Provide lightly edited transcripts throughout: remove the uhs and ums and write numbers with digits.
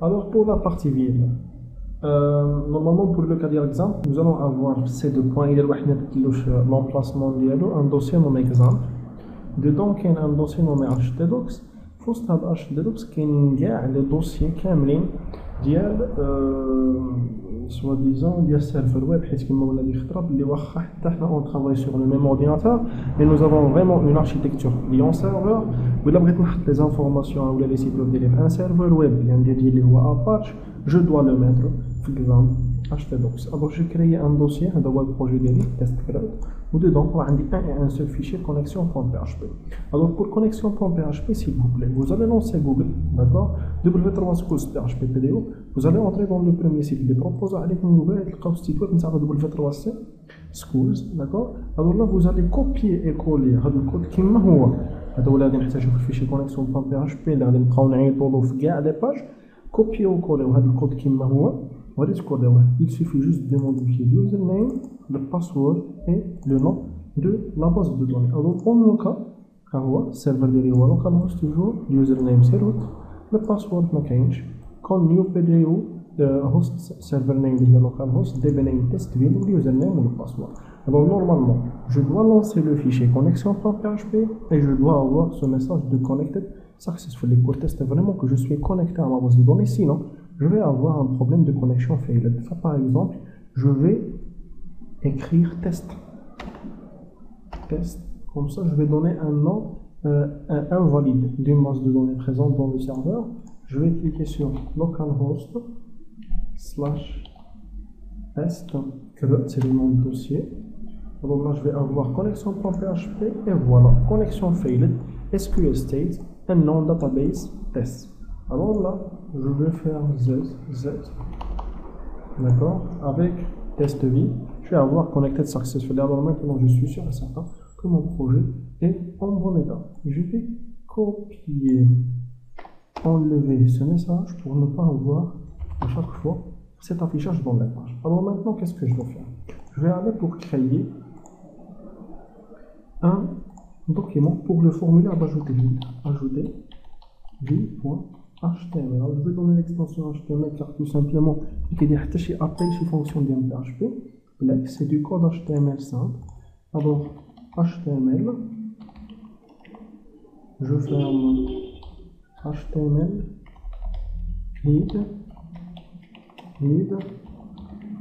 Alors pour la partie vide, normalement pour le cas d'exemple, nous allons avoir ces deux points. Il y a l'emplacement d'un dossier nommé exemple. Dedans, il y a un dossier nommé htdocs. في وسط هاد htdocs كاينين كاع لي دوسيي كاملين ديال سوا ديزون ديال السيرفر ويب حيت كما قلنا ديك الخطره بلي واخا حتى حنا اون ترافاي سور لو ميم اورديناتور اي نو افون فريمون اون اركيتكتور كليون سيرفر ولا بغيت نحط لي زانفورماسيون ولا لي سيت ويب ديالي في ان سيرفر ويب اللي عندي اللي هو اباتش جو دوا لو ميتر في اكزامبل htdocs. Alors j'ai créé un dossier, هذا هو البروجي ديالي تيست كلاود ودedans راه عندي un seul fichier connexion.php. Alors pour connexion.php s'il vous plaît, vous allez lancer Google, d'accord, w3schools.php.pdo, vous allez entrer dans le premier site اللي propose عليكم جوجل تلقاو السيت ويب نتاع w3 schools, d'accord. Alors là vous allez copier et coller هذا الكود كما هو. هذا هو اللي غادي نحتاجو في الفيشي connexion.php اللي غادي نبقاو نعيطوا له في كاع لي باج. copier ou coller هذا الكود كما هو. Il suffit juste de modifier l'username, le password et le nom de la base de données. Alors, pour mon cas, serveur de localhost toujours, l'username c'est root, le password ma change, quand new PDU, host server name de localhost, dbname testville, l'username ou le password. Alors, normalement, je dois lancer le fichier connexion.php et je dois avoir ce message de connected successfully pour tester vraiment que je suis connecté à ma base de données. Sinon, je vais avoir un problème de connexion failed. Ça, par exemple, je vais écrire test. Test. Comme ça, je vais donner un nom invalide d'une base de données présente dans le serveur. Je vais cliquer sur localhost / test. C'est le nom du dossier. Alors là, je vais avoir connexion.php et voilà, connexion failed, SQL state, un nom database test. Alors là, je vais faire Z, d'accord, avec test vie, je vais avoir connected successfully. Alors maintenant, je suis sûr et certain que mon projet est en bon état. Je vais copier, enlever ce message pour ne pas avoir à chaque fois cet affichage dans la page. Alors maintenant, qu'est-ce que je vais faire? Je vais aller pour créer un document pour le formulaire d'ajouter vie.html. Alors, je vais donner l'extension HTML car tout simplement il y a des appels chez fonction de PHP. C'est du code HTML simple. Alors HTML, je ferme HTML head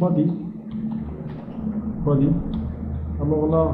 body. Alors là,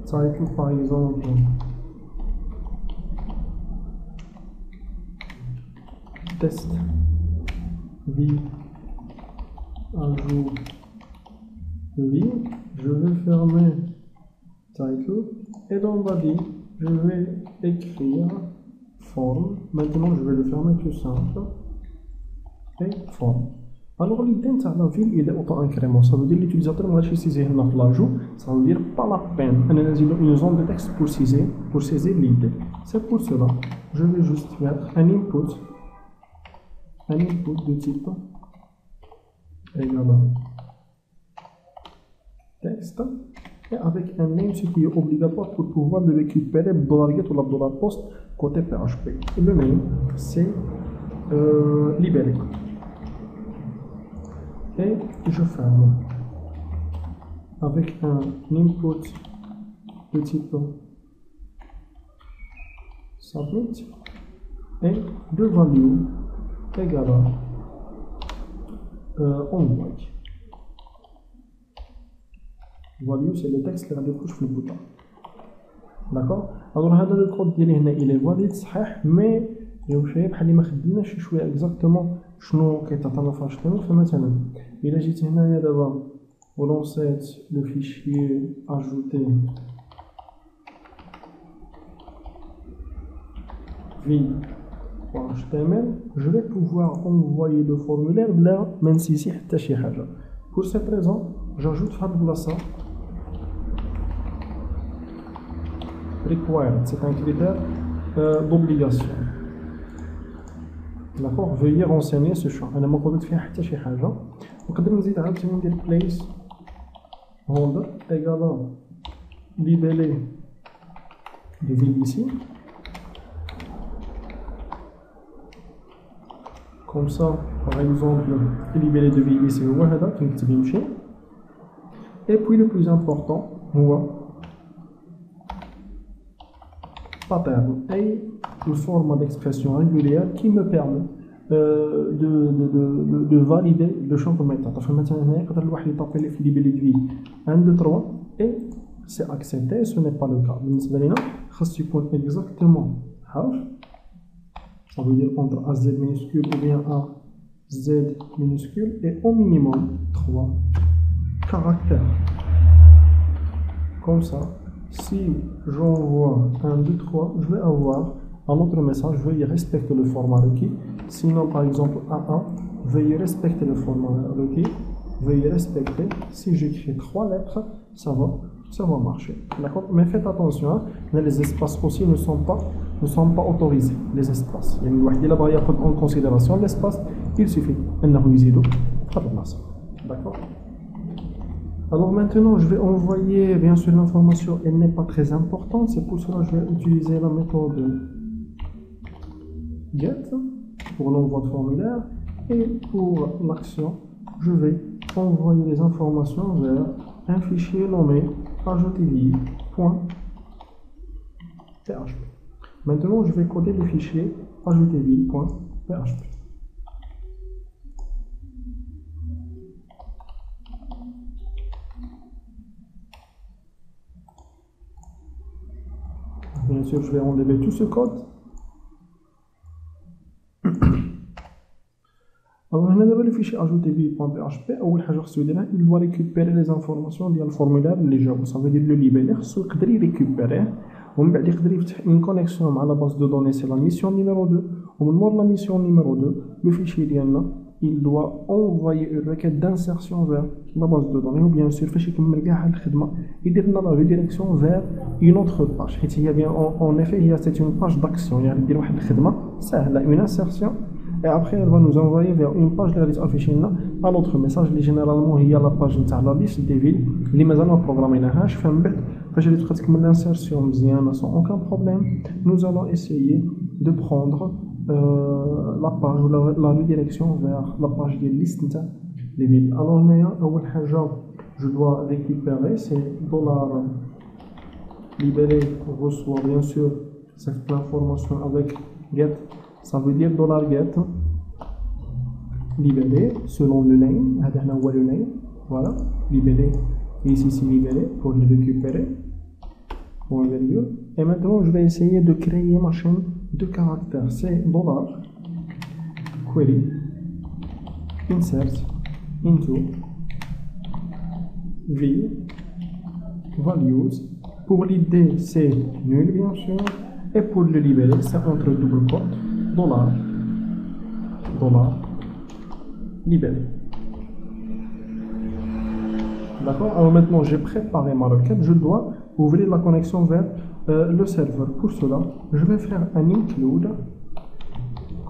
title par exemple. Test vie ajout vie, je vais fermer title et dans body je vais écrire form. Maintenant je vais le fermer tout simple et form. Alors l'idée de la ville il est auto-incrément, ça veut dire l'utilisateur va saisir l'ajout, ça veut dire pas la peine une zone de texte pour saisir l'idée. C'est pour cela je vais juste mettre un input de type égal texte et avec un name ce qui est obligatoire pour pouvoir le récupérer $get ou $post côté PHP. Et le name c'est libéré et je ferme avec un input de type submit et de value égal envoy. Value c'est le texte اللي غادي يخرج في البوطه. d'accord. alors هذا le code ديالي هنا il est valide صحيح مي شايف بحال اللي ما خديناش شويه اكزاكتومون شنو كيتعطينا في HTML. فمثلا الا جيت هنايا دابا ولونسيت لو فيشيي اجوتي HTML, je vais pouvoir envoyer le formulaire là, même si c'est حتى حاجة. Pour cette raison, j'ajoute cette place required, c'est un critère d'obligation. D'accord, veuillez renseigner ce champ. أنا ما قلت فيها حتى شي حاجة. نقدر نزيد عاوتاني ندير place holder également libellé de ville ici. comme ça par exemple libellé de vie ici هو هذا كنكتب يمشي. Et puis le plus important هو pattern أي forme d'expression régulière qui me permet de valider le champ de méthode. فمثلا هنا يقدر الواحد يطابي لي في libellé de vie 1 2 3 et c'est accepté. Ce n'est pas le cas بالنسبة لنا خاص يكون exactement حرف. Ça veut dire entre AZ minuscule ou bien AZ minuscule et au minimum 3 caractères. Comme ça, si j'envoie 1, 2, 3, je vais avoir un autre message, veuillez respecter le format requis. Sinon, par exemple, AA, veuillez respecter le format requis. Veuillez respecter. Si j'écris 3 lettres, ça va marcher. D'accord? Mais faites attention, hein, les espaces aussi ne sont pas autorisés. Les espaces. Il y a en considération l'espace, il suffit. D'accord? Alors maintenant, je vais envoyer, bien sûr, l'information, elle n'est pas très importante, c'est pour cela que je vais utiliser la méthode get pour l'envoi de formulaire, et pour l'action, je vais envoyer les informations vers un fichier nommé ajouter_vie.php. Maintenant, je vais coder le fichier ajouter_vie.php. Bien sûr, je vais enlever tout ce code. Alors, le fichier ajouter_vie.php, il doit récupérer les informations du formulaire. Ça veut dire le libellé. Il récupérer. Il faire une connexion à la base de données, c'est la mission numéro 2. Au moment de la mission numéro 2, le fichier il doit envoyer une requête d'insertion vers la base de données, ou bien sûr, il donne la redirection vers une autre page. En effet, c'est une page d'action. Il y a une insertion, et après, elle va nous envoyer vers une page qui est affichée à l'autre message. Généralement, il y a la page de la liste des villes, qui nous programmée. L'insertion sans aucun problème. Nous allons essayer de prendre la page ou la redirection vers la page des listes des villes. Alors, je dois récupérer ces $libellé reçoit bien sûr cette information avec get. Ça veut dire $get libellé selon le name. Le name. Voilà, libellé. Ici, c'est libellé pour le récupérer. Point virgule. Et maintenant, je vais essayer de créer ma chaîne de caractères. C'est $query insert into v values. Pour l'idée, c'est nul bien sûr. Et pour le libellé, c'est entre double quote $, libellé. D'accord? Alors maintenant, j'ai préparé ma requête. Je dois ouvrir la connexion vers le serveur. Pour cela, je vais faire un include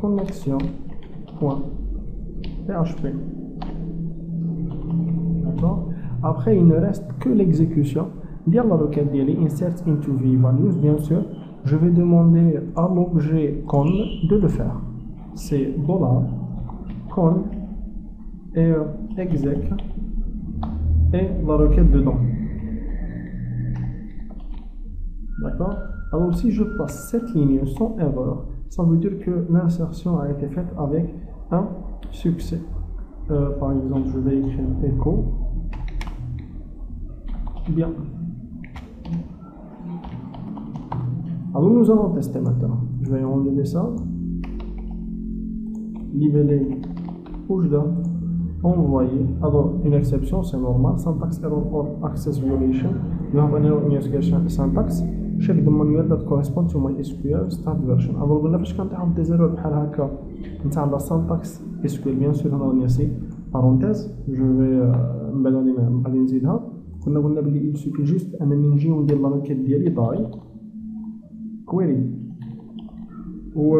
connexion.php. D'accord? Après, il ne reste que l'exécution de la requête insert into v values. Bien sûr, je vais demander à l'objet con de le faire. C'est $con et exec et la requête dedans. D'accord? Alors si je passe cette ligne sans erreur, ça veut dire que l'insertion a été faite avec un succès. Par exemple, je vais écrire echo. Bien. Alors nous allons tester maintenant. Je vais enlever ça. Libeller push down. Envoyer. Alors une exception, c'est normal. Syntax error or access violation. You have an error in your syntax. Check the manual that corresponds to my SQL start version. Alors قلنا فاش كنطيحوا دي زيرور بحال هكا نتاع لا syntax SQL. Bien sûr هنا راني سي parenthèse. Je vais من بعد غادي نزيدها. قلنا بلي il suffit juste انني نجي وندير لا ريكيت ديالي داي query. Ou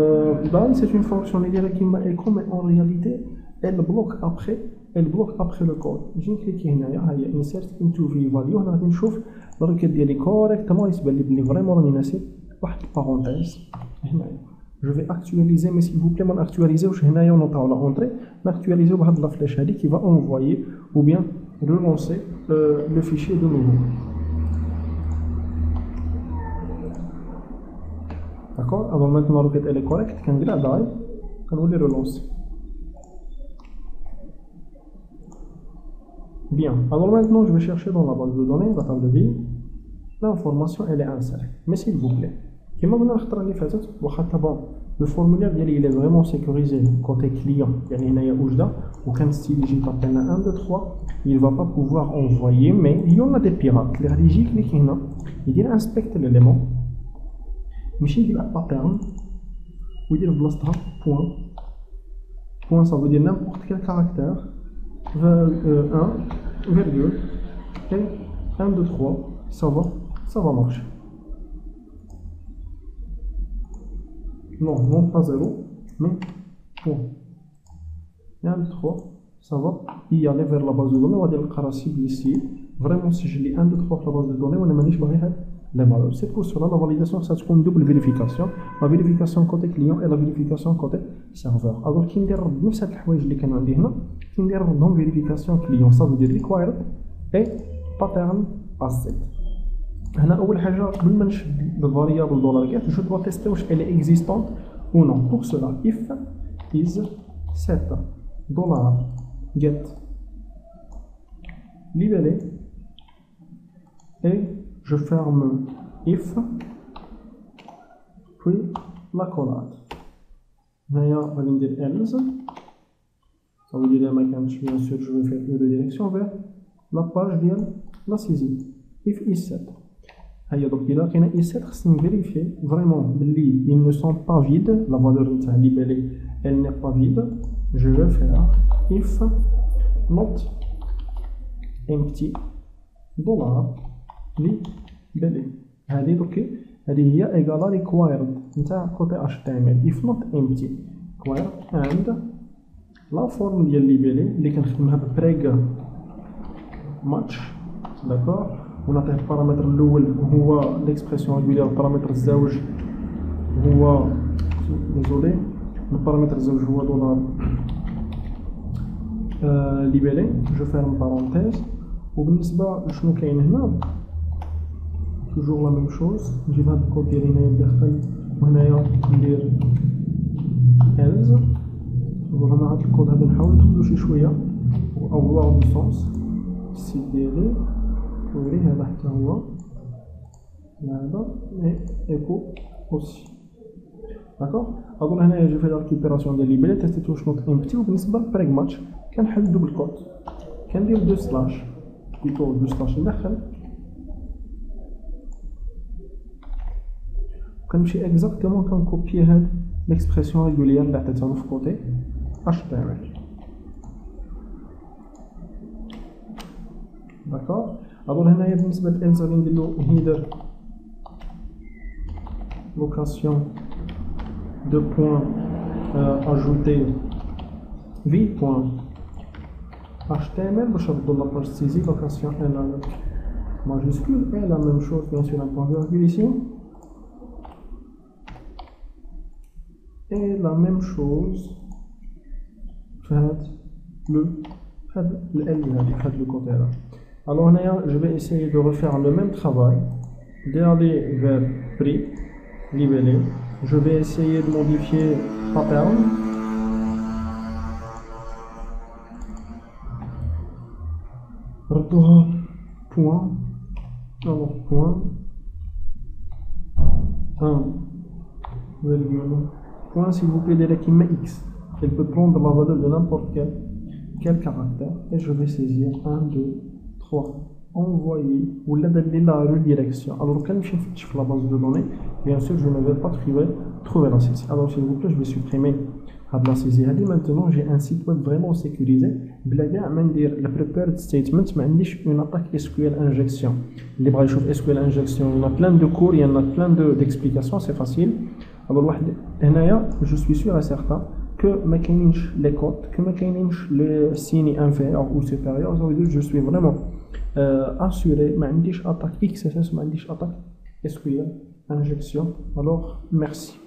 DAI, c'est une fonctionnalité qui m'a écho, mais en réalité, elle bloque après le code. J'ai cliqué ici, insert into v value. On va نشوف la requête ديالي correctement. يسبان لي بلي vraiment راني ناسي واحد parenthèse هنايا. je vais actualiser, mais s'il vous plaît, on actualiser, je vais l'entrée, actualiser la flèche qui va envoyer ou bien relancer le fichier de nouveau. D'accord? Alors maintenant, la requête elle est correcte, on va relancer. Bien, alors maintenant je vais chercher dans la base de données, la table de vie, l'information elle est insérée. Mais s'il vous plaît, comme on a dit, le formulaire il est vraiment sécurisé côté client. Il y a aucun style digital 1, 2, 3, il ne va pas pouvoir envoyer, mais il y en a des pirates. Les rédigés cliquent là, il inspecte l'élément, il y a un pattern, il y a point. Point ça veut dire n'importe quel caractère. 1, virgule, et 1, 2, 3, ça va marcher. Non, pas 0, mais point. 1, 2, 3, ça va y aller vers la base de données, on va dire le cible ici. Vraiment, si je lis 1, 2, 3 sur la base de données, on a manié les valeurs. C'est pour cela la validation, ça c'est une double vérification. La vérification côté client et la vérification côté serveur. Alors, qui ndire نفس هاد الحوايج اللي كانوا عندي هنا ندير عندهم vérification client, ça veut dire required et pattern asset. هنا اول حاجه قبل ما نشد الفاريابل $get je dois tester واش elle est existante ou non. Pour cela, if is set $get libellé et je ferme if puis la collade. Là, on va dire else. Ça veut dire que bien sûr je vais faire une redirection vers la page de la saisie. If is set. Donc il y a is set, c'est vérifier vraiment ils ne sont pas vides. La valeur libellée elle n'est pas vide. Je vais faire if not empty libellé. هذه هي equal required نتاع côté HTML. if not empty required and la forme ديال libellé اللي كنخدمها بpreg match. d'accord. ونعطيه البارامتر الاول هو l'expression régulière. البارامتر الزوج هو désolé البارامتر الزوج هو libellé. je ferme parenthèse. وبالنسبه لشنو كاين هنا toujours la même chose. نجيب هاد الكود ديالي هنايا لداخل وهنايا ندير else. وهنا هاد الكود هذا نحاول ندخلو شي شويه او avoir du sens. السيت ديالي نوري هذا حتى هو هذا ايكو اوسي. داكوغ. اظن هنايا جي في لا ريكوبيراسيون ديال ليبري تيستيت واش نوت امبتي. وبالنسبه لبريغ ماتش كنحل دوبل كود كندير دو سلاش بيتو دو سلاش ندخل كنمشي اكزاكتومون كنكوبي هاد ليكسبرسيون ريغوليير اللي عطيتها في كوتي HTML. داكوغ. alors هنايا بالنسبه للالز غادي ندير له هيدر location de point ajouter v point HTML باش نردو لاباج سيزي location n majuscule et la même chose bien sûr un point virgule ici et la même chose le côté là. Alors je vais essayer de refaire le même travail, d'aller vers prix, libellé. Je vais essayer de modifier pattern. Retour point. Alors point 1 virgule point s'il vous plaît de qui x. Elle peut prendre la valeur de n'importe quel caractère et je vais saisir 1, 2, 3, envoyer ou la redirection. Alors quand je fais la base de données, bien sûr je ne vais pas trouver la saisie. Alors s'il vous plaît, je vais supprimer la saisie. Maintenant j'ai un site web vraiment sécurisé. Le prepared statement, une attaque SQL injection. Les bras SQL injection, il y en a plein de cours, il y en a plein d'explications, c'est facile. Alors je suis sûr et certain que ما كاينينش les codes, que ما كاينينش le signe inférieur ou supérieur. Ça veut dire que je suis vraiment assuré ما عنديش attaque XSS ما عنديش attaque SQL injection. Alors merci.